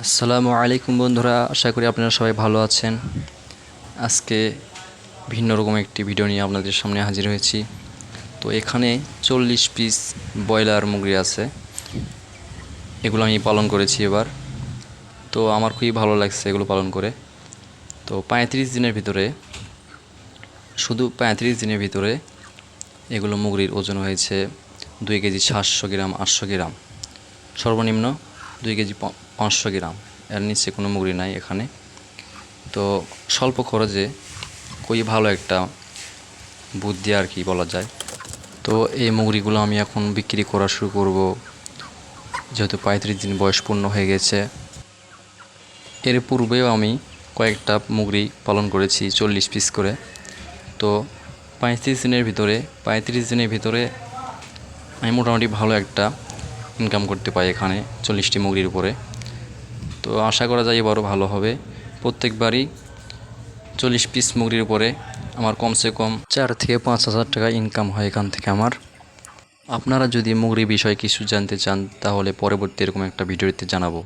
আসসালামু আলাইকুম বন্ধুরা, আশা করি আপনারা সবাই ভালো আছেন। আজকে ভিন্ন রকম একটি ভিডিও নিয়ে আপনাদের সামনে হাজির হয়েছি। তো এখানে 40 পিস ব্রয়লার মুরগি আছে, এগুলো আমি পালন করেছি এবার। তো আমার খুবই ভালো লাগছে এগুলো পালন করে। তো 35 দিনের ভিতরে, শুধু 35 দিনের ভিতরে এগুলো মুরগির ওজন হয়েছে 2 কেজি 700 গ্রাম, 800 গ্রাম, সর্বনিম্ন 2 কেজি 500 গ্রাম। এর নিচে কোনো মুরগি নাই এখানে। তো স্বল্প খরচে খুবই ভালো একটা বুদ্ধি আর কি বলা যায়। তো এই মুরগিগুলো আমি এখন বিক্রি করা শুরু করব, যেহেতু 35 দিন বয়স পূর্ণ হয়ে গেছে। এর পূর্বেও আমি কয়েকটা মুরগি পালন করেছি 40 পিস করে। তো 35 দিনের ভিতরে আমি মোটামুটি ভালো একটা ইনকাম করতে পারি এখানে 40টি মুরগির উপরে। তো আশা করা যায় এবারও ভালো হবে। প্রত্যেকবারই 40 পিস মুরগির উপরে আমার কমসে কম 4 থেকে 5,000 টাকা ইনকাম হয় এখান থেকে আমার। আপনারা যদি মুরগি বিষয়ে কিছু জানতে চান তাহলে পরবর্তী এরকম একটা ভিডিওতে জানাবো।